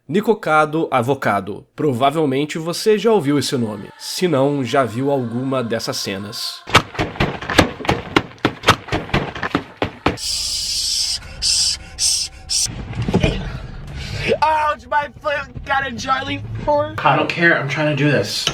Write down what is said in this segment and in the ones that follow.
Nikocado Avocado. Provavelmente você já ouviu esse nome. Se não, já viu alguma dessas cenas. Ouch, my foot got a Charlie horse. I don't care, I'm trying to do this.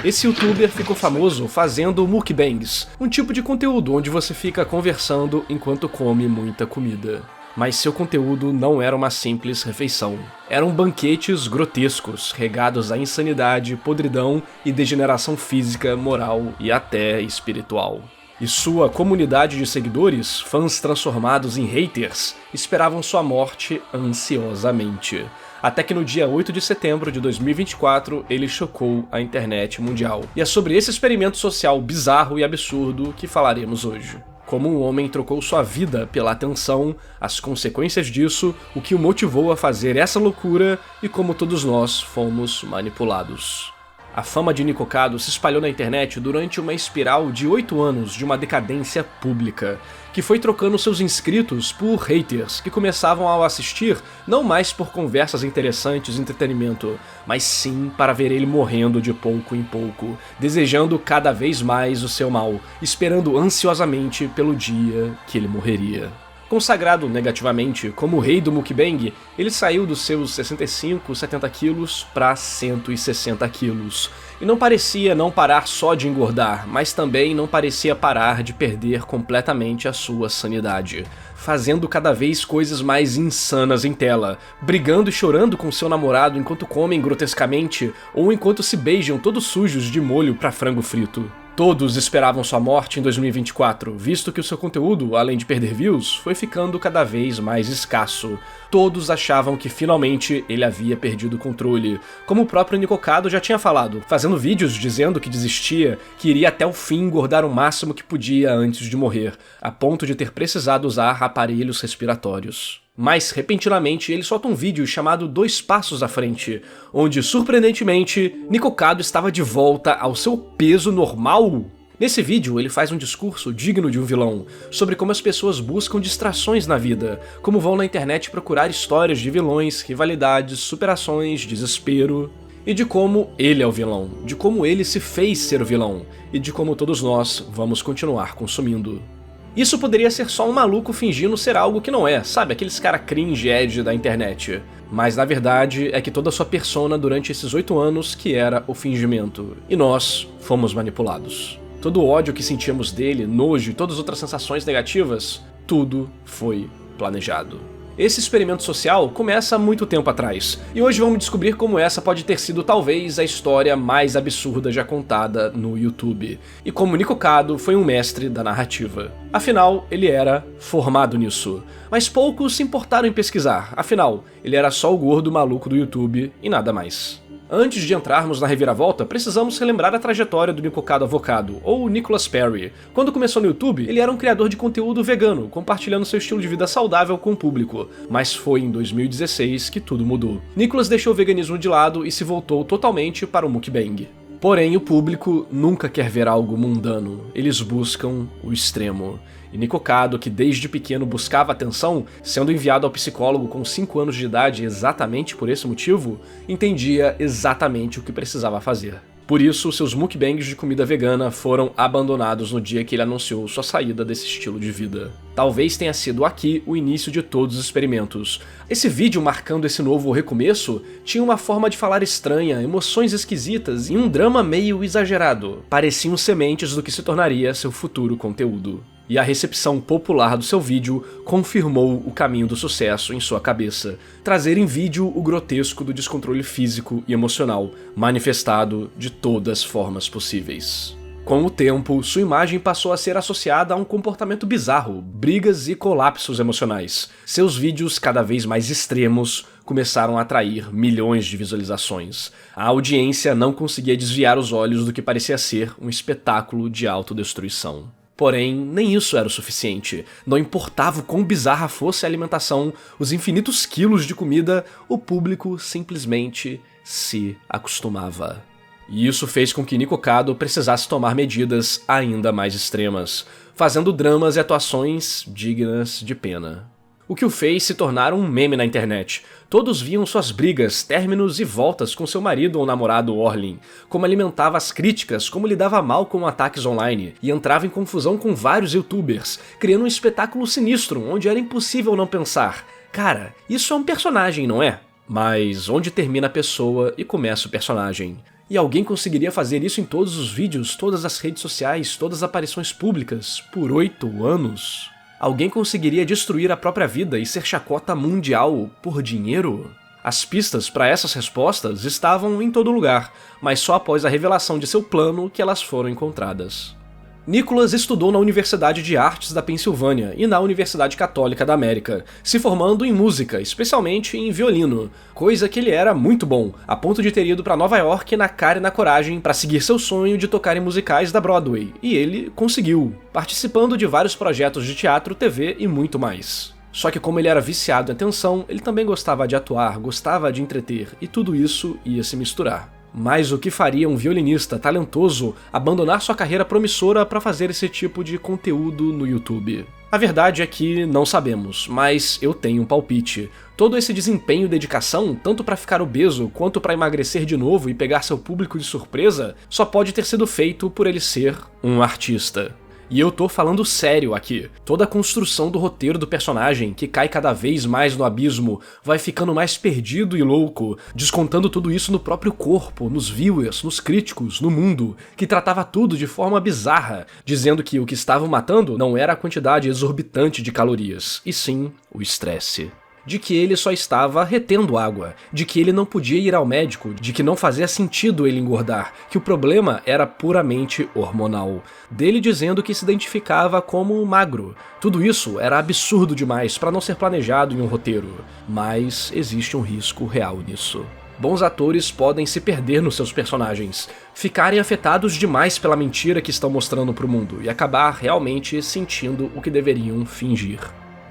Esse youtuber ficou famoso fazendo mukbangs, um tipo de conteúdo onde você fica conversando enquanto come muita comida. Mas seu conteúdo não era uma simples refeição. Eram banquetes grotescos, regados a insanidade, podridão e degeneração física, moral e até espiritual. E sua comunidade de seguidores, fãs transformados em haters, esperavam sua morte ansiosamente. Até que no dia 8 de setembro de 2024, ele chocou a internet mundial. E é sobre esse experimento social bizarro e absurdo que falaremos hoje. Como um homem trocou sua vida pela atenção, as consequências disso, o que o motivou a fazer essa loucura e como todos nós fomos manipulados. A fama de Nikocado se espalhou na internet durante uma espiral de 8 anos de uma decadência pública, que foi trocando seus inscritos por haters, que começavam ao assistir não mais por conversas interessantes e entretenimento, mas sim para ver ele morrendo de pouco em pouco, desejando cada vez mais o seu mal, esperando ansiosamente pelo dia que ele morreria. Consagrado negativamente como o rei do mukbang, ele saiu dos seus 65, 70 quilos para 160 quilos. E não parecia não parar só de engordar, mas também não parecia parar de perder completamente a sua sanidade. Fazendo cada vez coisas mais insanas em tela, brigando e chorando com seu namorado enquanto comem grotescamente ou enquanto se beijam todos sujos de molho para frango frito. Todos esperavam sua morte em 2024, visto que o seu conteúdo, além de perder views, foi ficando cada vez mais escasso. Todos achavam que finalmente ele havia perdido o controle, como o próprio Nikocado já tinha falado, fazendo vídeos dizendo que desistia, que iria até o fim engordar o máximo que podia antes de morrer, a ponto de ter precisado usar aparelhos respiratórios. Mas, repentinamente, ele solta um vídeo chamado 2 Passos à Frente, onde, surpreendentemente, Nikocado estava de volta ao seu peso normal. Nesse vídeo, ele faz um discurso digno de um vilão, sobre como as pessoas buscam distrações na vida, como vão na internet procurar histórias de vilões, rivalidades, superações, desespero, e de como ele é o vilão, de como ele se fez ser o vilão, e de como todos nós vamos continuar consumindo. Isso poderia ser só um maluco fingindo ser algo que não é, sabe? Aqueles cara cringe edge da internet. Mas na verdade é que toda a sua persona durante esses 8 anos que era o fingimento. E nós fomos manipulados. Todo o ódio que sentíamos dele, nojo e todas as outras sensações negativas, tudo foi planejado. Esse experimento social começa há muito tempo atrás, e hoje vamos descobrir como essa pode ter sido talvez a história mais absurda já contada no YouTube, e como Nikocado foi um mestre da narrativa. Afinal, ele era formado nisso, mas poucos se importaram em pesquisar, afinal, ele era só o gordo maluco do YouTube e nada mais. Antes de entrarmos na reviravolta, precisamos relembrar a trajetória do Nikocado Avocado, ou Nicholas Perry. Quando começou no YouTube, ele era um criador de conteúdo vegano, compartilhando seu estilo de vida saudável com o público, mas foi em 2016 que tudo mudou. Nicholas deixou o veganismo de lado e se voltou totalmente para o mukbang. Porém, o público nunca quer ver algo mundano, eles buscam o extremo. E Nikocado, que desde pequeno buscava atenção, sendo enviado ao psicólogo com 5 anos de idade exatamente por esse motivo, entendia exatamente o que precisava fazer. Por isso, seus mukbangs de comida vegana foram abandonados no dia que ele anunciou sua saída desse estilo de vida. Talvez tenha sido aqui o início de todos os experimentos. Esse vídeo marcando esse novo recomeço tinha uma forma de falar estranha, emoções esquisitas e um drama meio exagerado. Pareciam sementes do que se tornaria seu futuro conteúdo. E a recepção popular do seu vídeo confirmou o caminho do sucesso em sua cabeça. Trazer em vídeo o grotesco do descontrole físico e emocional, manifestado de todas as formas possíveis. Com o tempo, sua imagem passou a ser associada a um comportamento bizarro, brigas e colapsos emocionais. Seus vídeos, cada vez mais extremos, começaram a atrair milhões de visualizações. A audiência não conseguia desviar os olhos do que parecia ser um espetáculo de autodestruição. Porém, nem isso era o suficiente. Não importava o quão bizarra fosse a alimentação, os infinitos quilos de comida, o público simplesmente se acostumava. E isso fez com que Nikocado precisasse tomar medidas ainda mais extremas, fazendo dramas e atuações dignas de pena. O que o fez se tornar um meme na internet. Todos viam suas brigas, términos e voltas com seu marido ou namorado Orlin, como alimentava as críticas, como lidava mal com ataques online, e entrava em confusão com vários youtubers, criando um espetáculo sinistro, onde era impossível não pensar: cara, isso é um personagem, não é? Mas onde termina a pessoa e começa o personagem? E alguém conseguiria fazer isso em todos os vídeos, todas as redes sociais, todas as aparições públicas, por 8 anos? Alguém conseguiria destruir a própria vida e ser chacota mundial por dinheiro? As pistas para essas respostas estavam em todo lugar, mas só após a revelação de seu plano que elas foram encontradas. Nicholas estudou na Universidade de Artes da Pensilvânia e na Universidade Católica da América, se formando em música, especialmente em violino, coisa que ele era muito bom, a ponto de ter ido para Nova York na cara e na coragem para seguir seu sonho de tocar em musicais da Broadway, e ele conseguiu, participando de vários projetos de teatro, TV e muito mais. Só que como ele era viciado em atenção, ele também gostava de atuar, gostava de entreter, e tudo isso ia se misturar. Mas o que faria um violinista talentoso abandonar sua carreira promissora para fazer esse tipo de conteúdo no YouTube? A verdade é que não sabemos, mas eu tenho um palpite. Todo esse desempenho e dedicação, tanto para ficar obeso quanto para emagrecer de novo e pegar seu público de surpresa, só pode ter sido feito por ele ser um artista. E eu tô falando sério aqui. Toda a construção do roteiro do personagem, que cai cada vez mais no abismo, vai ficando mais perdido e louco, descontando tudo isso no próprio corpo, nos viewers, nos críticos, no mundo, que tratava tudo de forma bizarra, dizendo que o que estavam matando não era a quantidade exorbitante de calorias, e sim o estresse. De que ele só estava retendo água, de que ele não podia ir ao médico, de que não fazia sentido ele engordar, que o problema era puramente hormonal, dele dizendo que se identificava como magro. Tudo isso era absurdo demais para não ser planejado em um roteiro, mas existe um risco real nisso. Bons atores podem se perder nos seus personagens, ficarem afetados demais pela mentira que estão mostrando pro mundo e acabar realmente sentindo o que deveriam fingir.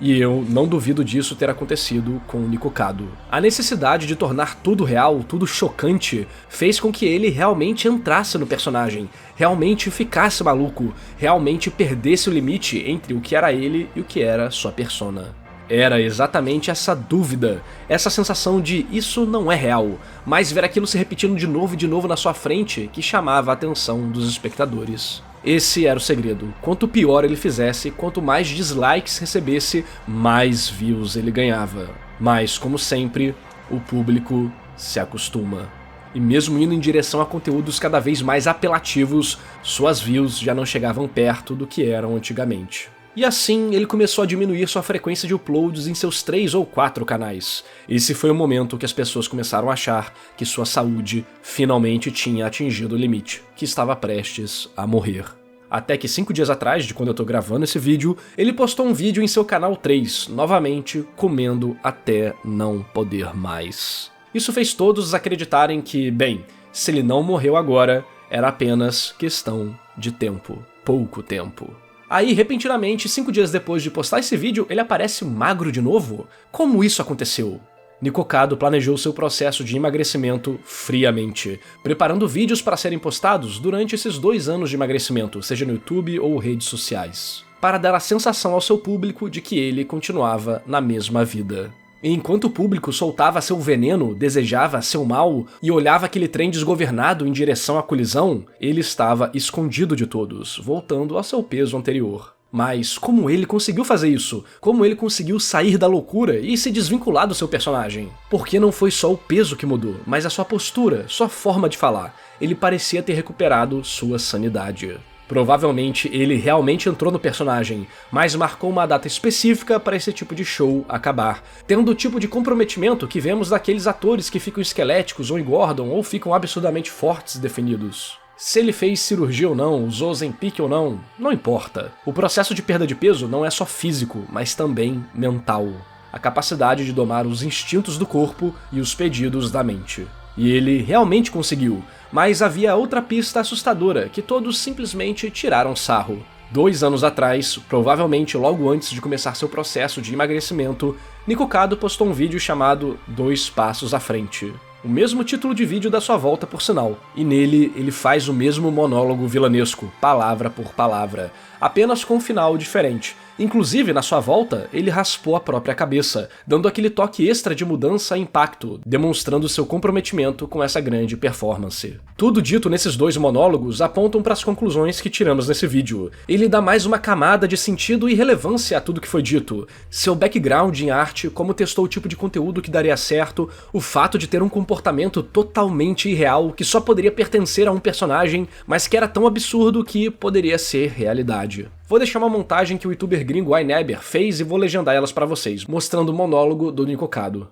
E eu não duvido disso ter acontecido com o Nikocado. A necessidade de tornar tudo real, tudo chocante, fez com que ele realmente entrasse no personagem, realmente ficasse maluco, realmente perdesse o limite entre o que era ele e o que era sua persona. Era exatamente essa dúvida, essa sensação de isso não é real, mas ver aquilo se repetindo de novo na sua frente que chamava a atenção dos espectadores. Esse era o segredo. Quanto pior ele fizesse, quanto mais dislikes recebesse, mais views ele ganhava. Mas, como sempre, o público se acostuma. E mesmo indo em direção a conteúdos cada vez mais apelativos, suas views já não chegavam perto do que eram antigamente. E assim, ele começou a diminuir sua frequência de uploads em seus 3 ou 4 canais. Esse foi o momento que as pessoas começaram a achar que sua saúde finalmente tinha atingido o limite, que estava prestes a morrer. Até que 5 dias atrás, de quando eu tô gravando esse vídeo, ele postou um vídeo em seu canal 3, novamente comendo até não poder mais. Isso fez todos acreditarem que, bem, se ele não morreu agora, era apenas questão de tempo, pouco tempo. Aí, repentinamente, 5 dias depois de postar esse vídeo, ele aparece magro de novo? Como isso aconteceu? Nikocado planejou seu processo de emagrecimento friamente, preparando vídeos para serem postados durante esses 2 anos de emagrecimento, seja no YouTube ou redes sociais, para dar a sensação ao seu público de que ele continuava na mesma vida. E enquanto o público soltava seu veneno, desejava seu mal e olhava aquele trem desgovernado em direção à colisão, ele estava escondido de todos, voltando ao seu peso anterior. Mas como ele conseguiu fazer isso? Como ele conseguiu sair da loucura e se desvincular do seu personagem? Porque não foi só o peso que mudou, mas a sua postura, sua forma de falar. Ele parecia ter recuperado sua sanidade. Provavelmente ele realmente entrou no personagem, mas marcou uma data específica para esse tipo de show acabar, tendo o tipo de comprometimento que vemos daqueles atores que ficam esqueléticos ou engordam ou ficam absurdamente fortes e definidos. Se ele fez cirurgia ou não, usou Ozempic ou não, não importa. O processo de perda de peso não é só físico, mas também mental. A capacidade de domar os instintos do corpo e os pedidos da mente. E ele realmente conseguiu, mas havia outra pista assustadora que todos simplesmente tiraram sarro. 2 anos atrás, provavelmente logo antes de começar seu processo de emagrecimento, Nikocado postou um vídeo chamado 2 Passos à Frente. o mesmo título de vídeo da sua volta por sinal, e nele ele faz o mesmo monólogo vilanesco, palavra por palavra, apenas com um final diferente. Inclusive, na sua volta, ele raspou a própria cabeça, dando aquele toque extra de mudança e impacto, demonstrando seu comprometimento com essa grande performance. Tudo dito nesses dois monólogos apontam para as conclusões que tiramos nesse vídeo. Ele dá mais uma camada de sentido e relevância a tudo que foi dito. Seu background em arte, como testou o tipo de conteúdo que daria certo, o fato de ter um comportamento totalmente irreal que só poderia pertencer a um personagem, mas que era tão absurdo que poderia ser realidade. Vou deixar uma montagem que o youtuber gringo iNeber fez e vou legendar elas pra vocês, mostrando o monólogo do Nikocado.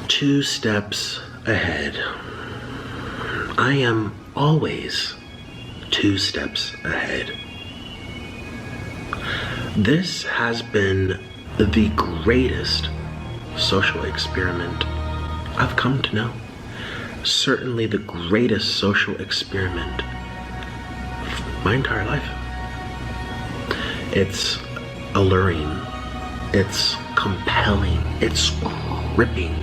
2 steps ahead. I am always 2 steps ahead. This has been the greatest social experiment I've come to know. Certainly the greatest social experiment of my entire life. It's alluring, it's compelling, it's gripping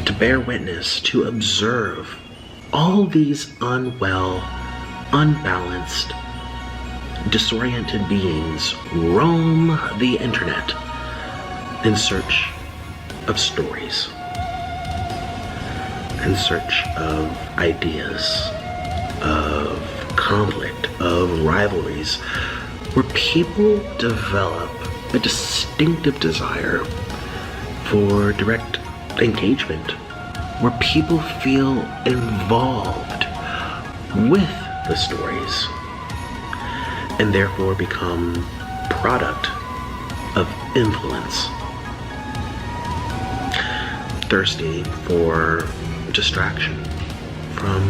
to bear witness, to observe all these unwell, unbalanced, disoriented beings roam the internet in search of stories, in search of ideas, of conflict, of rivalries, where people develop a distinctive desire for direct engagement, where people feel involved with the stories and therefore become product of influence, thirsty for distraction from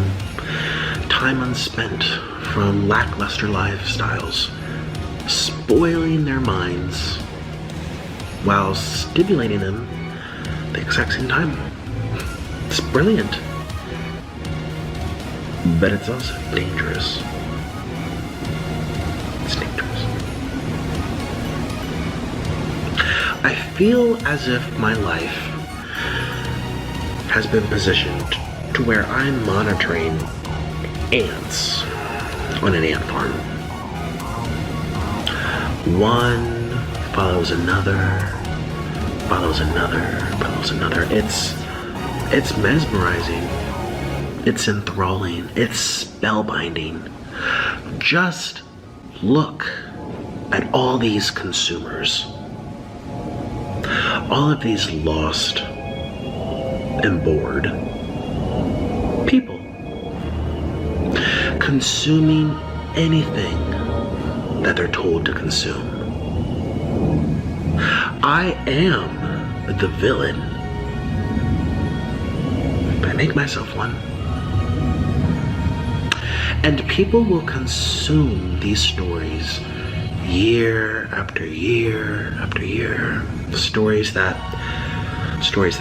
time unspent, from lackluster lifestyles, spoiling their minds while stimulating them at the exact same time. It's brilliant, but it's also dangerous. It's dangerous. I feel as if my life has been positioned to where I'm monitoring ants on an ant farm. One follows another, follows another, follows another. It's mesmerizing. It's enthralling. It's spellbinding. Just look at all these consumers. All of these lost and bored people consuming anything that they're told to consume. I am the villain. I make myself one. And people will consume these stories year after year after year. Stories that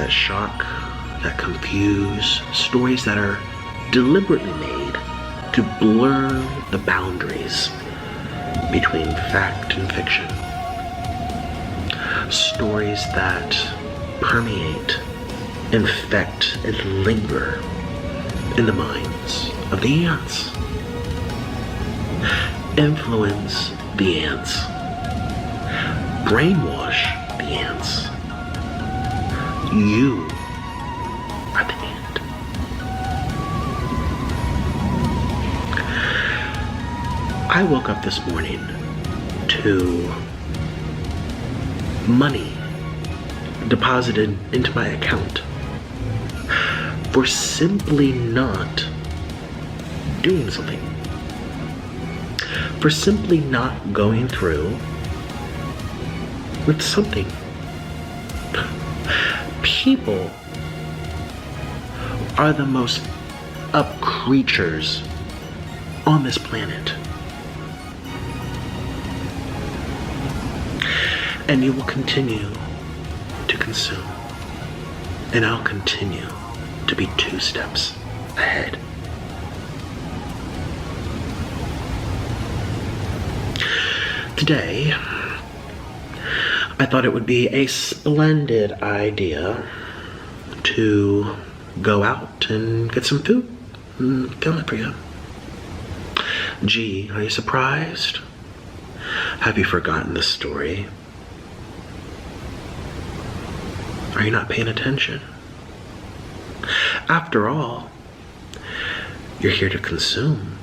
shock, that confuse, stories that are deliberately made to blur the boundaries between fact and fiction. Stories that permeate, infect, and linger in the minds of the ants. Influence the ants. Brainwash the ants. You are the ant. I woke up this morning to money deposited into my account for simply not doing something, for simply not going through with something. People are the most up creatures on this planet. And you will continue to consume. And I'll continue to be 2 steps ahead. Today, I thought it would be a splendid idea to go out and get some food and film it for you. Gee, are you surprised? Have you forgotten the story? Are you not paying attention? After all, you're here to consume.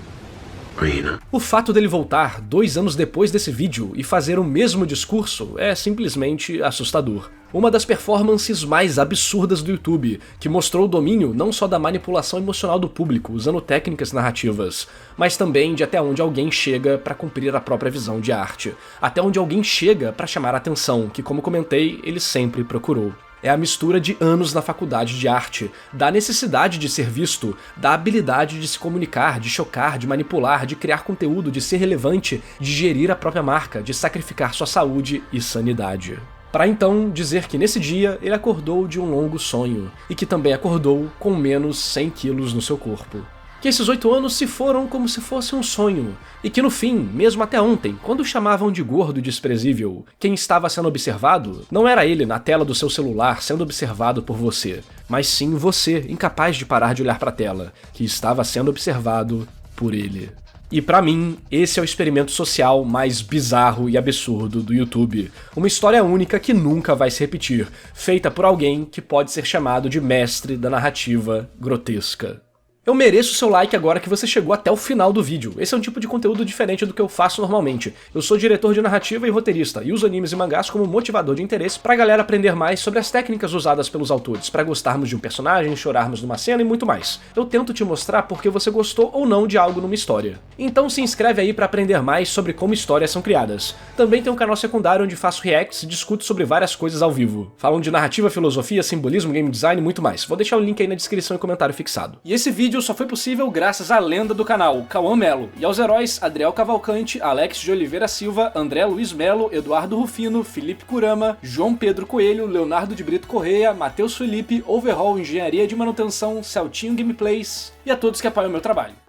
O fato dele voltar 2 anos depois desse vídeo e fazer o mesmo discurso é simplesmente assustador. Uma das performances mais absurdas do YouTube, que mostrou o domínio não só da manipulação emocional do público usando técnicas narrativas, mas também de até onde alguém chega para cumprir a própria visão de arte, até onde alguém chega para chamar a atenção, que, como comentei, ele sempre procurou. É a mistura de anos na faculdade de arte, da necessidade de ser visto, da habilidade de se comunicar, de chocar, de manipular, de criar conteúdo, de ser relevante, de gerir a própria marca, de sacrificar sua saúde e sanidade. Para então dizer que nesse dia ele acordou de um longo sonho, e que também acordou com menos 100 quilos no seu corpo. Que esses 8 anos se foram como se fosse um sonho, e que no fim, mesmo até ontem, quando o chamavam de gordo e desprezível, quem estava sendo observado não era ele na tela do seu celular sendo observado por você, mas sim você, incapaz de parar de olhar para a tela, que estava sendo observado por ele. E pra mim, esse é o experimento social mais bizarro e absurdo do YouTube. Uma história única que nunca vai se repetir, feita por alguém que pode ser chamado de mestre da narrativa grotesca. Eu mereço o seu like agora que você chegou até o final do vídeo. Esse é um tipo de conteúdo diferente do que eu faço normalmente. Eu sou diretor de narrativa e roteirista, e uso animes e mangás como motivador de interesse pra galera aprender mais sobre as técnicas usadas pelos autores, pra gostarmos de um personagem, chorarmos numa cena e muito mais. Eu tento te mostrar porque você gostou ou não de algo numa história. Então se inscreve aí pra aprender mais sobre como histórias são criadas. Também tem um canal secundário onde faço reacts e discuto sobre várias coisas ao vivo. Falam de narrativa, filosofia, simbolismo, game design e muito mais. Vou deixar o link aí na descrição e comentário fixado. E esse vídeo só foi possível graças à lenda do canal, Cauã Melo, e aos heróis Adriel Cavalcante, Alex de Oliveira Silva, André Luiz Melo, Eduardo Rufino, Felipe Kurama, João Pedro Coelho, Leonardo de Brito Correia, Matheus Felipe, Overhaul Engenharia de Manutenção, Celtinho Gameplays e a todos que apoiam o meu trabalho.